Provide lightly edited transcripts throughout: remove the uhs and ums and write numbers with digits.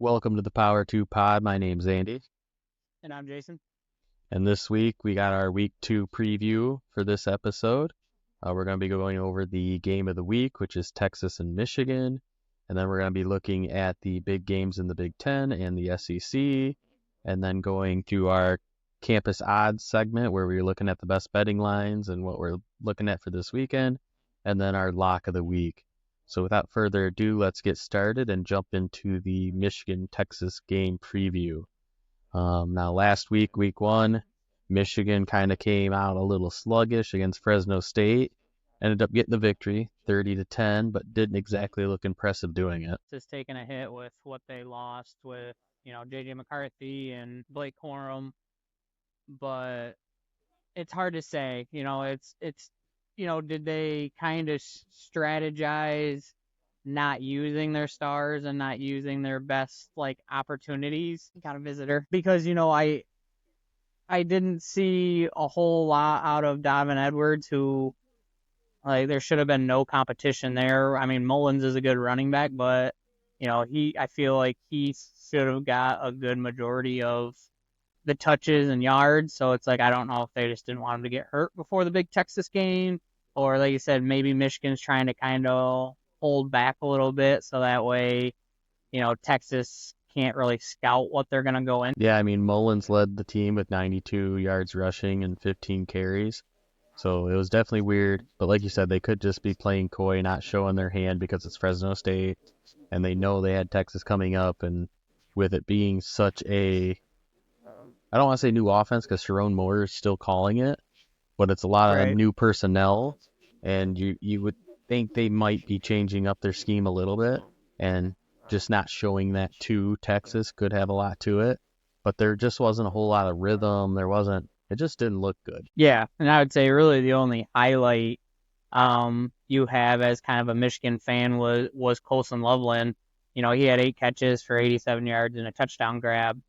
Welcome to the Power 2 Pod. My name's Andy. And I'm Jason. And this week we got our Week 2 preview for this episode. We're going to be going over the game of the week, which is Texas and Michigan. And then we're going to be looking at the big games in the Big Ten and the SEC. And then going through our campus odds segment where we're looking at the best betting lines and what we're looking at for this weekend. And then our lock of the week. So without further ado, let's get started and jump into the Michigan-Texas game preview. Now, last week, week 1, Michigan kind of came out a little sluggish against Fresno State. Ended up getting the victory, 30-10, but didn't exactly look impressive doing it. Just taking a hit with what they lost with, J.J. McCarthy and Blake Corum. But it's hard to say. Did they kind of strategize not using their stars and not using their best, opportunities? Got a visitor. Because, I didn't see a whole lot out of Donovan Edwards, who, there should have been no competition there. I mean, Mullins is a good running back, but, I feel like he should have got a good majority of the touches and yards. So it's I don't know if they just didn't want him to get hurt before the big Texas game, or like you said, maybe Michigan's trying to kind of hold back a little bit so that way, Texas can't really scout what they're going to go in. Yeah, I mean, Mullins led the team with 92 yards rushing and 15 carries. So it was definitely weird. But like you said, they could just be playing coy, not showing their hand because it's Fresno State. And they know they had Texas coming up. And with it being such a, I don't want to say new offense because Sharon Moore is still calling it. But it's a lot of new personnel. And you would think they might be changing up their scheme a little bit. And just not showing that to Texas could have a lot to it. But there just wasn't a whole lot of rhythm. It just didn't look good. Yeah, and I would say really the only highlight you have as kind of a Michigan fan was Colson Loveland. He had 8 catches for 87 yards and a touchdown grab.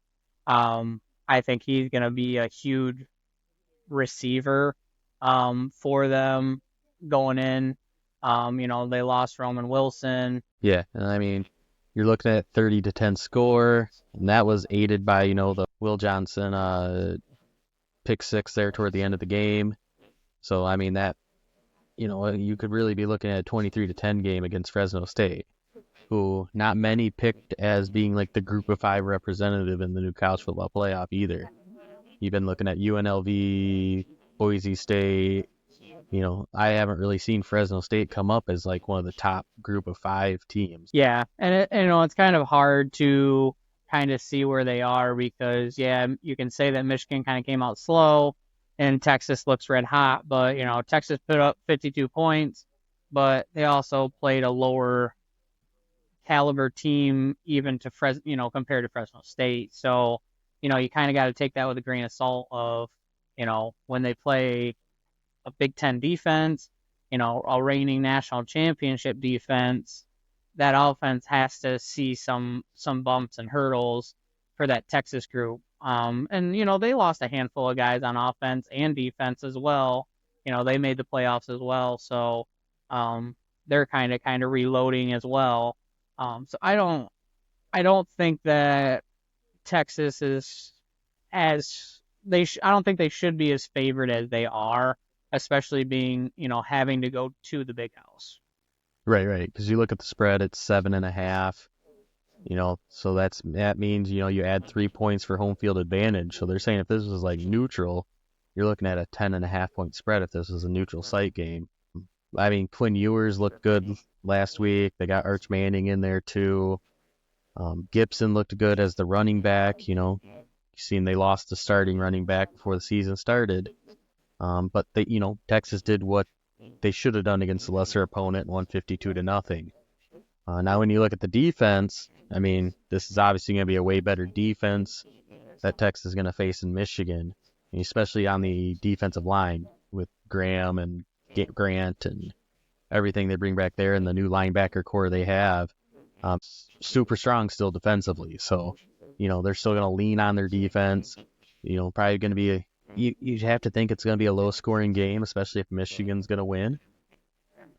I think he's going to be a huge receiver for them going in. They lost Roman Wilson. Yeah, and I mean, you're looking at 30-10 score, and that was aided by, the Will Johnson pick 6 there toward the end of the game. So, I mean, that, you could really be looking at a 23-10 game against Fresno State, who not many picked as being like the group of 5 representative in the new college football playoff either. You've been looking at UNLV, Boise State. I haven't really seen Fresno State come up as like one of the top group of 5 teams. Yeah, and it's kind of hard to kind of see where they are because, yeah, you can say that Michigan kind of came out slow and Texas looks red hot, but, Texas put up 52 points, but they also played a lower caliber team even to compared to Fresno State. So, you kind of got to take that with a grain of salt of, when they play a Big Ten defense, a reigning national championship defense, that offense has to see some bumps and hurdles for that Texas group. And they lost a handful of guys on offense and defense as well. They made the playoffs as well, so they're kind of reloading as well. So I don't think that Texas is I don't think they should be as favored as they are, especially being, having to go to the Big House. Right. Because you look at the spread, it's 7.5. So that means, you add 3 points for home field advantage. So they're saying if this was like neutral, you're looking at a 10.5 point spread if this was a neutral site game. I mean, Quinn Ewers looked good last week. They got Arch Manning in there too. Gibson looked good as the running back. You've seen they lost the starting running back before the season started. But they, Texas did what they should have done against the lesser opponent, 152-0. Now, when you look at the defense, I mean, this is obviously going to be a way better defense that Texas is going to face in Michigan, especially on the defensive line with Graham and Grant and everything they bring back there and the new linebacker core they have. Super strong still defensively. So, they're still going to lean on their defense. Probably going to be you have to think it's going to be a low-scoring game, especially if Michigan's going to win.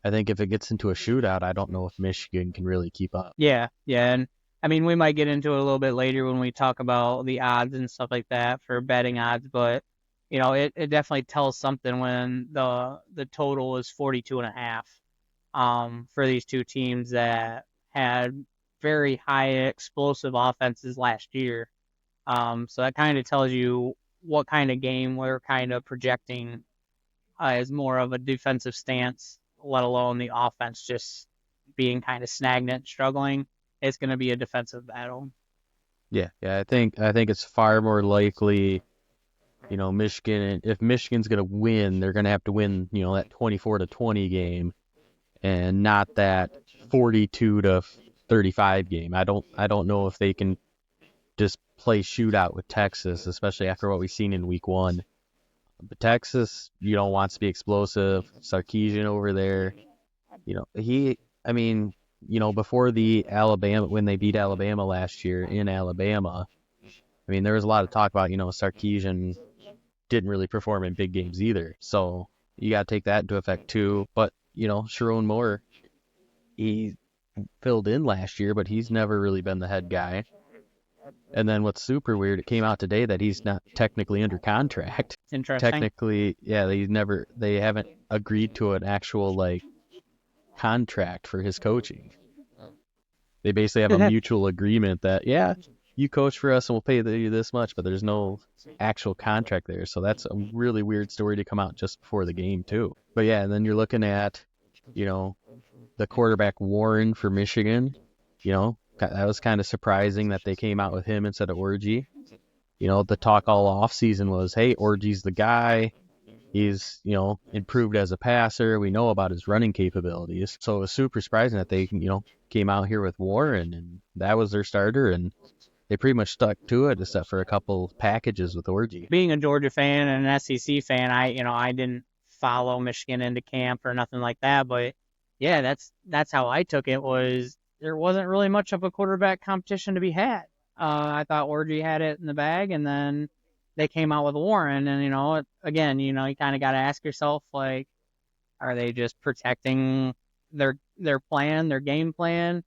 I think if it gets into a shootout, I don't know if Michigan can really keep up. Yeah, and I mean, we might get into it a little bit later when we talk about the odds and stuff like that for betting odds, but it definitely tells something when the total is 42.5 for these two teams that had very high explosive offenses last year. So that kind of tells you what kind of game we're kind of projecting as more of a defensive stance, let alone the offense just being kind of stagnant, struggling. It's going to be a defensive battle. Yeah, I think it's far more likely, Michigan. If Michigan's gonna win, they're gonna have to win, that 24-20 game, and not that 42-35 game. I don't know if they can just play shootout with Texas, especially after what we've seen in week one. But Texas, wants to be explosive. Sarkisian over there, I mean, before the Alabama, when they beat Alabama last year in Alabama, I mean, there was a lot of talk about, Sarkisian didn't really perform in big games either. So you got to take that into effect too. But, Sharon Moore, he filled in last year, but he's never really been the head guy. And then what's super weird, it came out today that he's not technically under contract. Interesting. Technically, yeah, they haven't agreed to an actual like contract for his coaching. They basically have a mutual agreement that, yeah, you coach for us and we'll pay you this much, but there's no actual contract there. So that's a really weird story to come out just before the game too. But yeah, and then you're looking at, you know, the quarterback Warren for Michigan. That was kind of surprising that they came out with him instead of Orgy. The talk all off season was, hey, Orgy's the guy. He's, improved as a passer. We know about his running capabilities. So it was super surprising that they, came out here with Warren and that was their starter, and they pretty much stuck to it except for a couple packages with Orgy. Being a Georgia fan and an SEC fan, I didn't follow Michigan into camp or nothing like that, but yeah, that's how I took it. Was there wasn't really much of a quarterback competition to be had. I thought Orgy had it in the bag, and then they came out with Warren, and again, you kind of got to ask yourself, like, are they just protecting their plan, their game plan,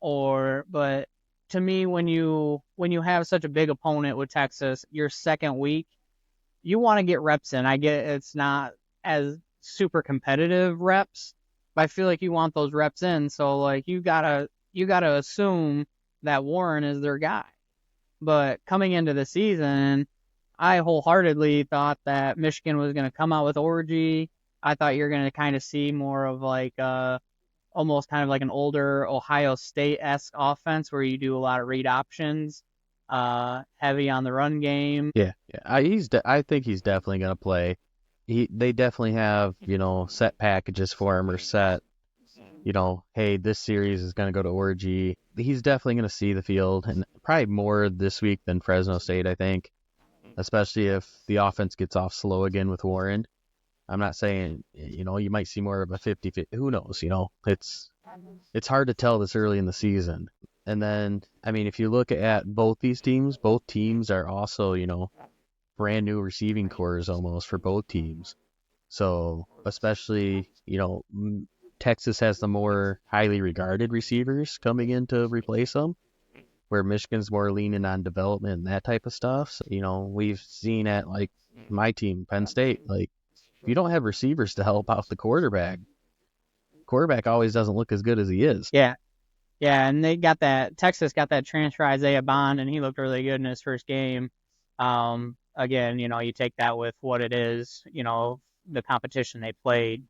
but to me, when you have such a big opponent with Texas, your second week, you want to get reps in. I get it's not as super competitive reps, but I feel like you want those reps in. So like you gotta assume that Warren is their guy. But coming into the season, I wholeheartedly thought that Michigan was going to come out with Orgy. I thought you're going to kind of see more of like almost kind of like an older Ohio State-esque offense where you do a lot of read options, heavy on the run game. Yeah. I think he's definitely gonna play. They definitely have, set packages for him or set, hey, this series is gonna go to Orgy. He's definitely gonna see the field and probably more this week than Fresno State, I think, especially if the offense gets off slow again with Warren. I'm not saying, you might see more of a 50-50. Who knows? It's hard to tell this early in the season. And then, I mean, if you look at both teams are also, brand new receiving cores almost for both teams. So, especially, Texas has the more highly regarded receivers coming in to replace them, where Michigan's more leaning on development and that type of stuff. So, we've seen at like my team, Penn State, like if you don't have receivers to help out the quarterback always doesn't look as good as he is. Yeah, yeah, and Texas got that transfer Isaiah Bond, and he looked really good in his first game. Again, you take that with what it is, the competition they played.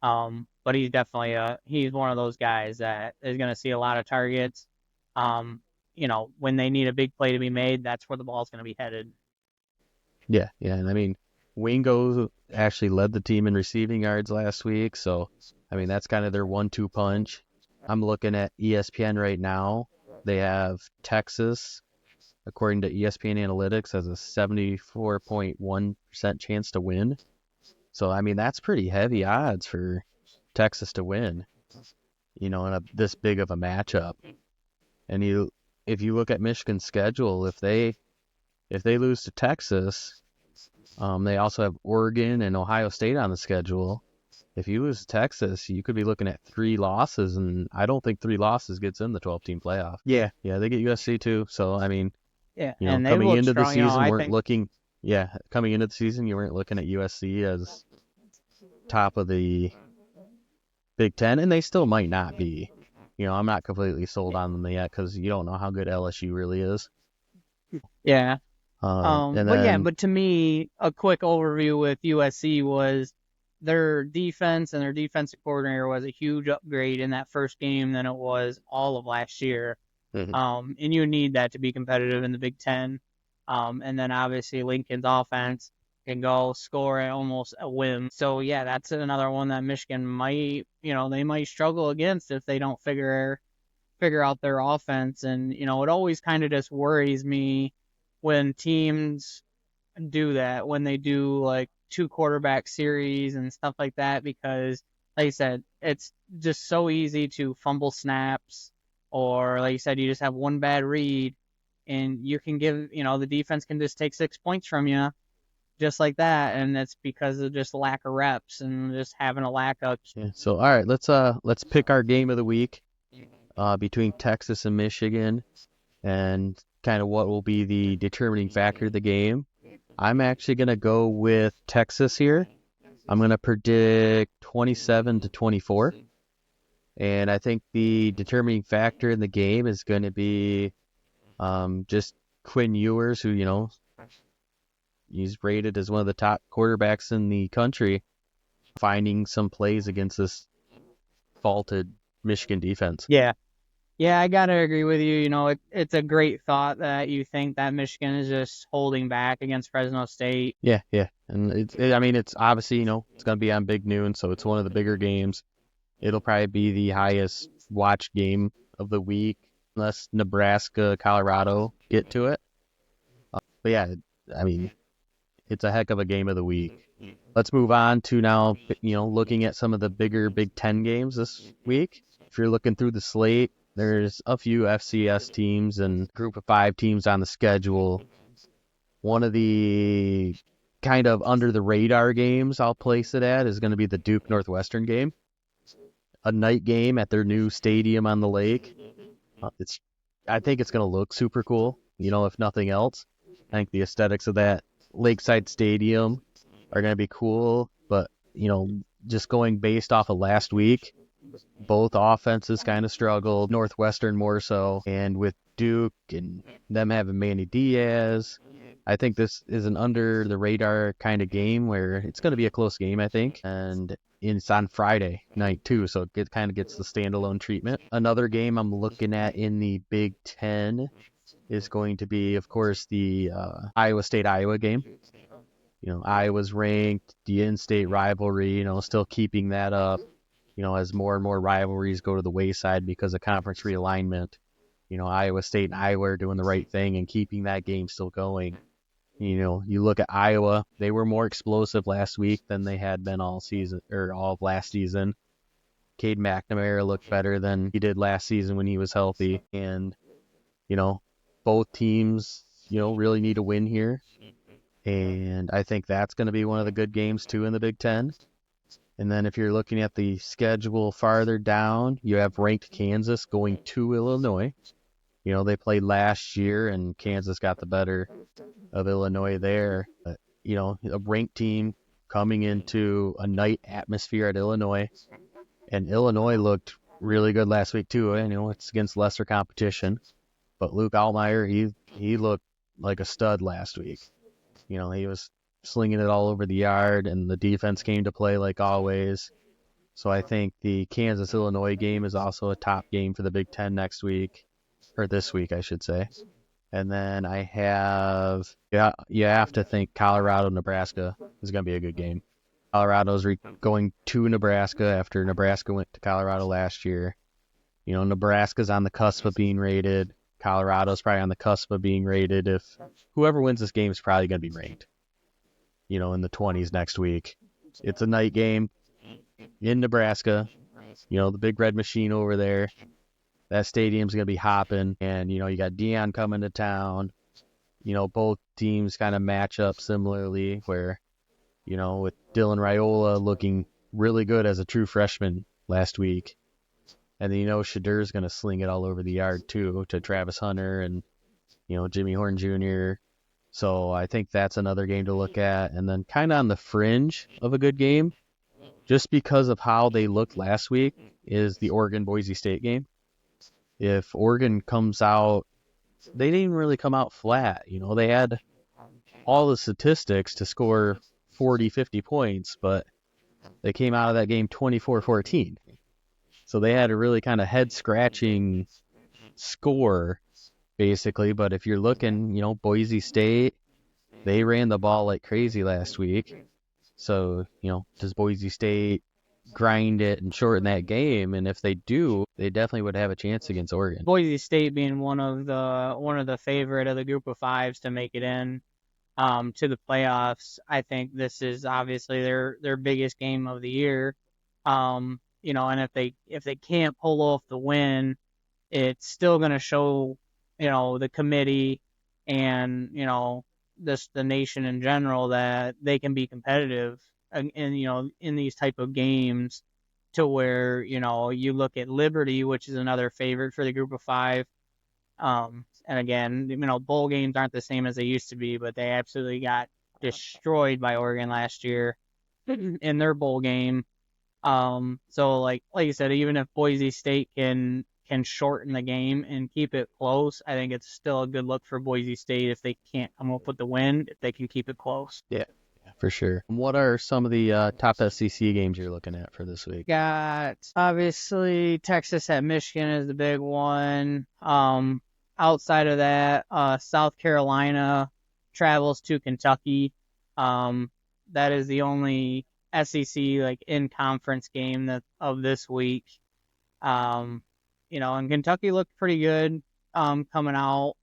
But he's one of those guys that is going to see a lot of targets. When they need a big play to be made, that's where the ball's going to be headed. Yeah, and I mean, Wingo actually led the team in receiving yards last week, so I mean that's kind of their 1-2 punch. I'm looking at ESPN right now. They have Texas, according to ESPN Analytics, has a 74.1% chance to win. So I mean that's pretty heavy odds for Texas to win, this big of a matchup. And if you look at Michigan's schedule, if they lose to Texas, they also have Oregon and Ohio State on the schedule. if you lose to Texas, you could be looking at 3 losses, and I don't think 3 losses gets in the 12-team playoff. Yeah, Yeah, they get USC too. So, I mean, yeah, and they coming look into the strong. season, I think coming into the season, you weren't looking at USC as top of the Big Ten, and they still might not be. I'm not completely sold on them yet because you don't know how good LSU really is. yeah. And But yeah, then, but to me, a quick overview with USC was their defense and their defensive coordinator was a huge upgrade in that first game than it was all of last year. Mhm. And you need that to be competitive in the Big Ten. And then obviously Lincoln's offense can go score at almost a whim. So yeah, that's another one that Michigan might, they might struggle against if they don't figure out their offense. And it always kind of just worries me when teams do that, when they do like 2 quarterback series and stuff like that, because like I said, it's just so easy to fumble snaps, or like you said, you just have one bad read and you can give, the defense can just take 6 points from you just like that, and it's because of just lack of reps and just having a lack of. Yeah. So, all right, let's pick our game of the week between Texas and Michigan, and kind of what will be the determining factor of the game. I'm actually gonna go with Texas here. I'm gonna predict 27-24, and I think the determining factor in the game is going to be just Quinn Ewers, who he's rated as one of the top quarterbacks in the country, finding some plays against this faulted Michigan defense. Yeah. Yeah, I gotta agree with you. It's a great thought that you think that Michigan is just holding back against Fresno State. Yeah, yeah, and I mean, it's obviously it's gonna be on Big Noon, so it's one of the bigger games. It'll probably be the highest watched game of the week, unless Nebraska, Colorado get to it. But yeah, I mean, it's a heck of a game of the week. Let's move on to now, looking at some of the bigger Big Ten games this week. If you're looking through the slate, there's a few FCS teams and group of 5 teams on the schedule. One of the kind of under the radar games I'll place it at is going to be the Duke Northwestern game, a night game at their new stadium on the lake. I think it's going to look super cool, if nothing else. I think the aesthetics of that lakeside stadium are going to be cool, but just going based off of last week, both offenses kind of struggled, Northwestern more so, and with Duke and them having Manny Diaz, I think this is an under the radar kind of game where it's going to be a close game, I think, and it's on Friday night too, so it kind of gets the standalone treatment. Another game I'm looking at in the Big Ten is going to be, of course, the Iowa State-Iowa game. Iowa's ranked, the in-state rivalry, still keeping that up, as more and more rivalries go to the wayside because of conference realignment. Iowa State and Iowa are doing the right thing and keeping that game still going. You look at Iowa, they were more explosive last week than they had been all season or all of last season. Cade McNamara looked better than he did last season when he was healthy. And, both teams, really need a win here. And I think that's going to be one of the good games too in the Big Ten. And then if you're looking at the schedule farther down, you have ranked Kansas going to Illinois. They played last year and Kansas got the better of Illinois there. But, a ranked team coming into a night atmosphere at Illinois. And Illinois looked really good last week too. It's against lesser competition. But Luke Altmaier, he looked like a stud last week. He was slinging it all over the yard, and the defense came to play like always. So I think the Kansas-Illinois game is also a top game for the Big Ten next week, or this week, I should say. And then I have, you have to think Colorado-Nebraska is going to be a good game. Colorado's going to Nebraska after Nebraska went to Colorado last year. Nebraska's on the cusp of being rated. Colorado's probably on the cusp of being rated. If whoever wins this game is probably going to be ranked, in the 20s next week. It's a night game in Nebraska. The big red machine over there. That stadium's going to be hopping. And, you got Dion coming to town. Both teams kind of match up similarly where, with Dylan Raiola looking really good as a true freshman last week. And then, Shadur's going to sling it all over the yard, too, to Travis Hunter and, Jimmy Horn Jr. So I think that's another game to look at. And then kind of on the fringe of a good game, just because of how they looked last week, is the Oregon-Boise State game. If Oregon comes out, they didn't really come out flat. They had all the statistics to score 40, 50 points, but they came out of that game 24-14. So they had a really kind of head-scratching score, basically. But if you're looking, Boise State, they ran the ball like crazy last week. So, does Boise State grind it and shorten that game? And if they do, they definitely would have a chance against Oregon. Boise State being one of the favorite of the group of fives to make it in to the playoffs. I think this is obviously their biggest game of the year. And if they can't pull off the win, it's still going to show, the committee and, the nation in general that they can be competitive in these type of games, to where, you look at Liberty, which is another favorite for the group of five. And again, bowl games aren't the same as they used to be, but they absolutely got destroyed by Oregon last year in their bowl game. So like you said, even if Boise State can shorten the game and keep it close, I think it's still a good look for Boise State if they can't come up with the win, if they can keep it close. Yeah, for sure. What are some of the top SEC games you're looking at for this week? Got obviously Texas at Michigan is the big one. Outside of that, South Carolina travels to Kentucky. That is the only SEC like in conference game of this week. And Kentucky looked pretty good coming out.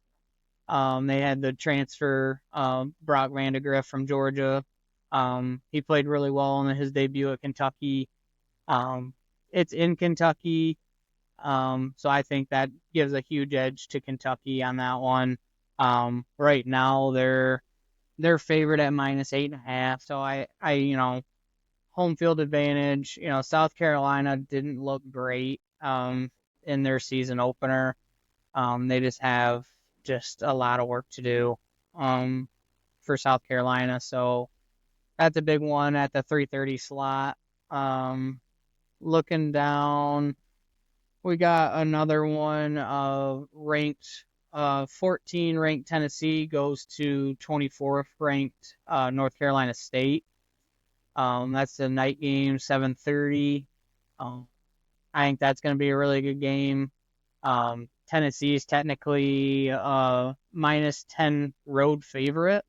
They had the transfer Brock Vandagriff from Georgia. He played really well in his debut at Kentucky. It's in Kentucky, so I think that gives a huge edge to Kentucky on that one. Right now they're favored at -8.5. So I home field advantage. South Carolina didn't look great in their season opener. They just have a lot of work to do for South Carolina. So that's a big one at the 3:30 slot. Looking down, we got another one ranked 14 ranked Tennessee goes to 24th ranked North Carolina State. That's the night game, 7:30. I think that's going to be a really good game. Tennessee is technically -10 road favorite,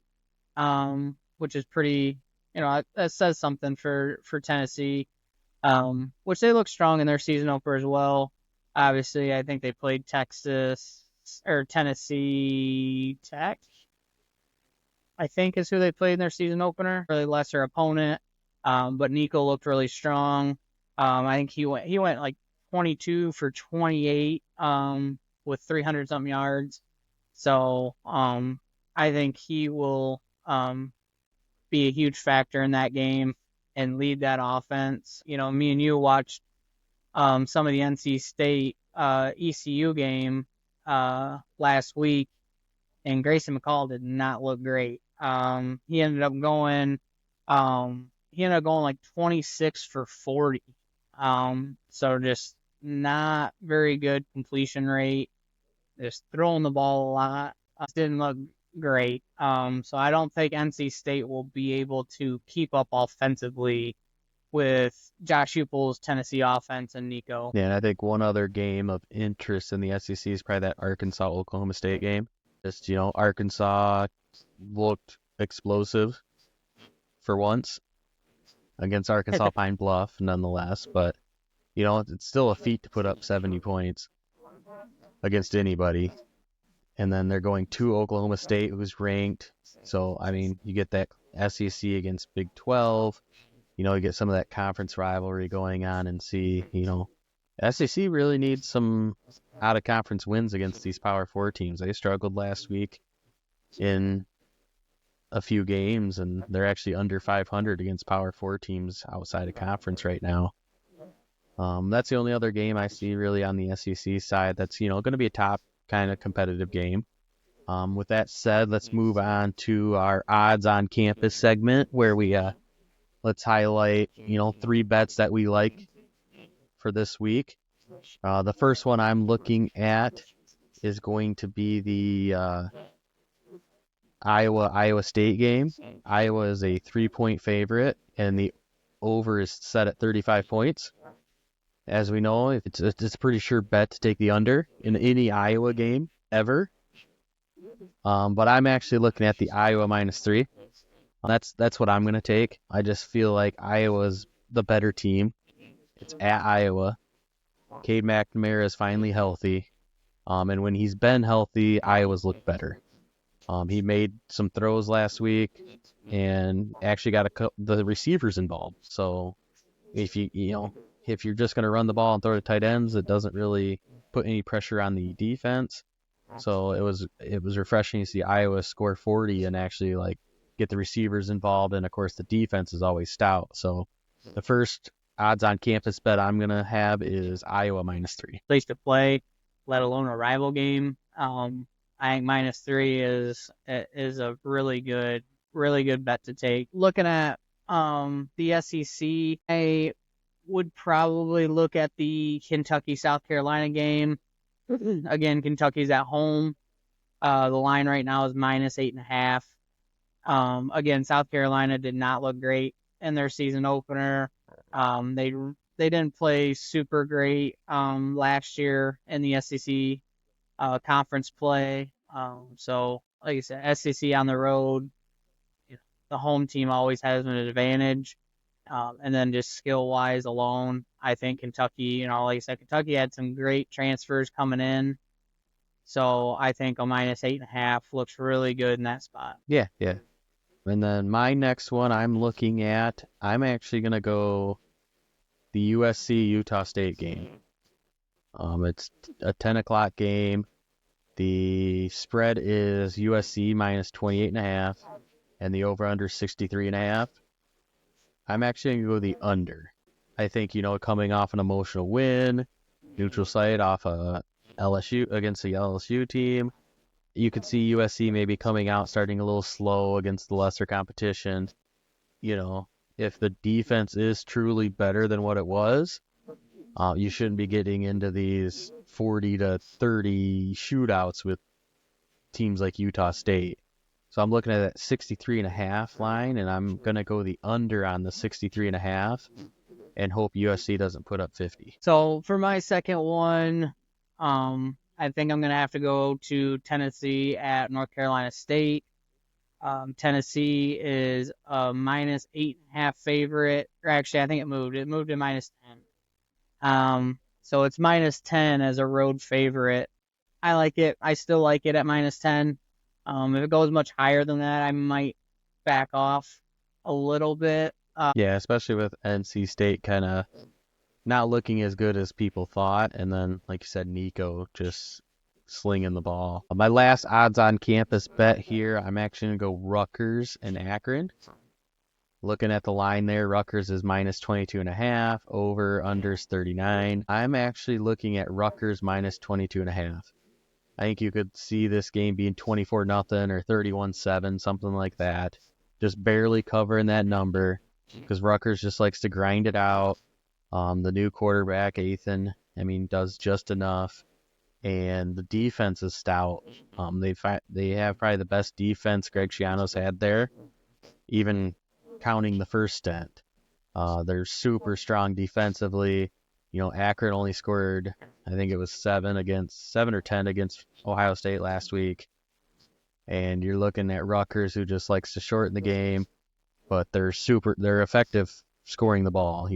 which is pretty, that says something for Tennessee, which they look strong in their season opener as well. Obviously, I think they played Tennessee Tech, I think is who they played in their season opener. Really lesser opponent, but Nico looked really strong. I think he went like 22 for 28 with 300 something yards. So I think he will be a huge factor in that game and lead that offense. Me and you watched some of the NC State ECU game last week, and Grayson McCall did not look great. He ended up going like 26 for 40. So just not very good completion rate. Just throwing the ball a lot. Didn't look great. So I don't think NC State will be able to keep up offensively with Josh Heupel's Tennessee offense and Nico. Yeah, and I think one other game of interest in the SEC is probably that Arkansas-Oklahoma State game. Just, Arkansas looked explosive for once against Arkansas Pine Bluff, nonetheless. But, it's still a feat to put up 70 points against anybody. And then they're going to Oklahoma State, who's ranked. So, you get that SEC against Big 12. You get some of that conference rivalry going on, and see, SEC really needs some out-of-conference wins against these Power 4 teams. They struggled last week in a few games, and they're actually under 500 against Power 4 teams outside of conference right now. That's the only other game I see really on the SEC side that's, going to be a top kind of competitive game. With that said, let's move on to our odds on campus segment where we let's highlight, 3 bets that we like for this week. The first one I'm looking at is going to be the Iowa State game. Iowa is a 3-point favorite, and the over is set at 35 points. As we know, it's a pretty sure bet to take the under in any Iowa game ever. But I'm actually looking at the Iowa -3. That's what I'm going to take. I just feel like Iowa's the better team. It's at Iowa. Cade McNamara is finally healthy. And when he's been healthy, Iowa's looked better. He made some throws last week and actually got the receivers involved. So if if you're just going to run the ball and throw to tight ends, it doesn't really put any pressure on the defense. So it was refreshing to see Iowa score 40 and actually like get the receivers involved. And of course, the defense is always stout. So the first odds on campus bet I'm going to have is Iowa -3. Place to play, let alone a rival game. I think -3 is a really good bet to take. Looking at the SEC, I would probably look at the Kentucky-South Carolina game. Again, Kentucky's at home. The line right now is -8.5. Again, South Carolina did not look great in their season opener. They didn't play super great last year in the SEC conference play. So, like I said, SEC on the road, the home team always has an advantage. And then just skill-wise alone, I think Kentucky, like I said, Kentucky had some great transfers coming in. So I think a -8.5 looks really good in that spot. Yeah. And then my next one I'm looking at, I'm actually going to go the USC-Utah State game. It's a 10 o'clock game. The spread is USC -28.5, and the over-under 63.5. I'm actually going to go the under. I think, coming off an emotional win, neutral site off a LSU against the LSU team, you could see USC maybe coming out starting a little slow against the lesser competition. If the defense is truly better than what it was, you shouldn't be getting into these 40 to 30 shootouts with teams like Utah State. So I'm looking at that 63.5 line, and I'm going to go the under on the 63.5 and hope USC doesn't put up 50. So for my second one, I think I'm going to have to go to Tennessee at North Carolina State. Tennessee is a -8.5 favorite. Or actually, I think it moved. It moved to -10. So it's -10 as a road favorite. I like it. I still like it at -10. If it goes much higher than that, I might back off a little bit. Yeah, especially with NC State kind of not looking as good as people thought. And then, like you said, Nico just slinging the ball. My last odds on campus bet here, I'm actually going to go Rutgers and Akron. Looking at the line there, Rutgers is -22.5, over, unders 39. I'm actually looking at Rutgers -22.5. I think you could see this game being 24-0 or 31-7, something like that. Just barely covering that number because Rutgers just likes to grind it out. The new quarterback, Ethan, does just enough. And the defense is stout. They have probably the best defense Greg Schiano's had there, even counting the first stint. They're super strong defensively. Akron only scored, I think it was 7 or 10 against Ohio State last week. And you're looking at Rutgers, who just likes to shorten the game, but they're effective scoring the ball.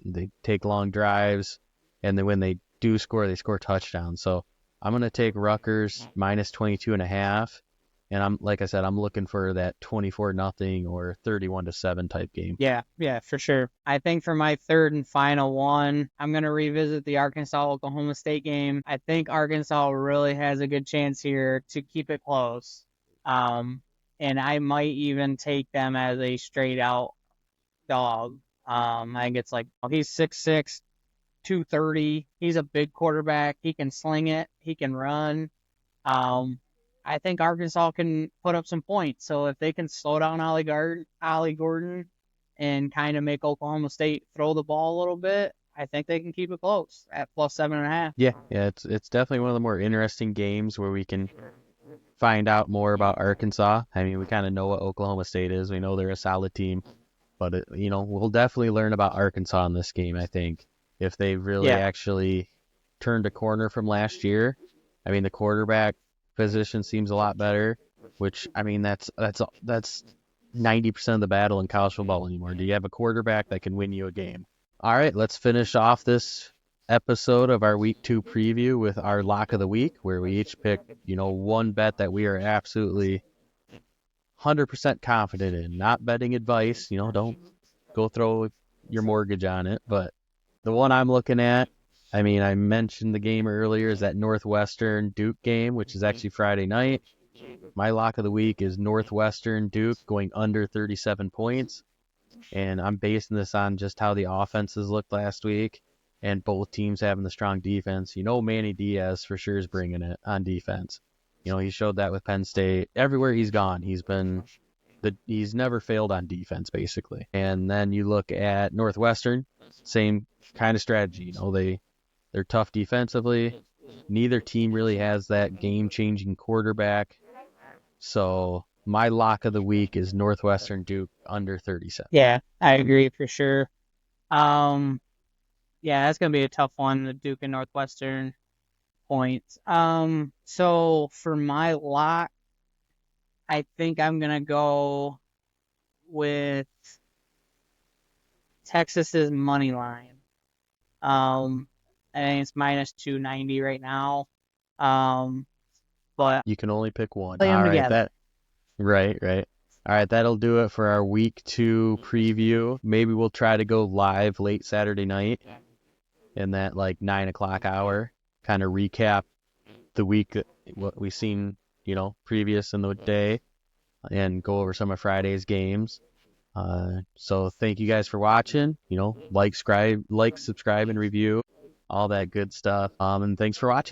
They take long drives, and then when they do score, they score touchdowns. So I'm going to take Rutgers -22.5. And like I said, I'm looking for that 24-0 or 31-7 type game. Yeah, for sure. I think for my third and final one, I'm going to revisit the Arkansas-Oklahoma State game. I think Arkansas really has a good chance here to keep it close. And and I might even take them as a straight out dog. I think it's like he's 6'6", 230. He's a big quarterback. He can sling it. He can run. Um, I think Arkansas can put up some points. So if they can slow down Ollie Gordon and kind of make Oklahoma State throw the ball a little bit, I think they can keep it close at plus 7.5. Yeah, it's definitely one of the more interesting games where we can find out more about Arkansas. I mean, we kind of know what Oklahoma State is. We know they're a solid team, but we'll definitely learn about Arkansas in this game. I think if they really Yeah, actually turned a corner from last year. I mean, the quarterback position seems a lot better, which I mean that's 90% of the battle in college football anymore. Do you have a quarterback that can win you a game? All right, let's finish off this episode of our week 2 preview with our lock of the week, where we each pick, one bet that we are absolutely 100% confident in. Not betting advice, don't go throw your mortgage on it. But the one I'm looking at, I mean, I mentioned the game earlier, is that Northwestern Duke game, which is actually Friday night. My lock of the week is Northwestern Duke going under 37 points. And I'm basing this on just how the offenses looked last week and both teams having the strong defense. Manny Diaz for sure is bringing it on defense. He showed that with Penn State. Everywhere he's gone, he's never failed on defense, basically. And then you look at Northwestern, same kind of strategy. They're tough defensively. Neither team really has that game-changing quarterback. So my lock of the week is Northwestern Duke under 37. yeah, I agree for sure. Um, yeah, that's gonna be a tough one, the Duke and Northwestern points. So for my lock, I think I'm gonna go with Texas's money line. I think it's minus 290 right now. Um, but You can only pick one. play them All right, together. right. All right, that'll do it for our week 2 preview. Maybe we'll try to go live late Saturday night in that like 9 o'clock hour, kind of recap the week, what we've seen, previous in the day, and go over some of Friday's games. So thank you guys for watching. Like, subscribe, and review, all that good stuff. And thanks for watching.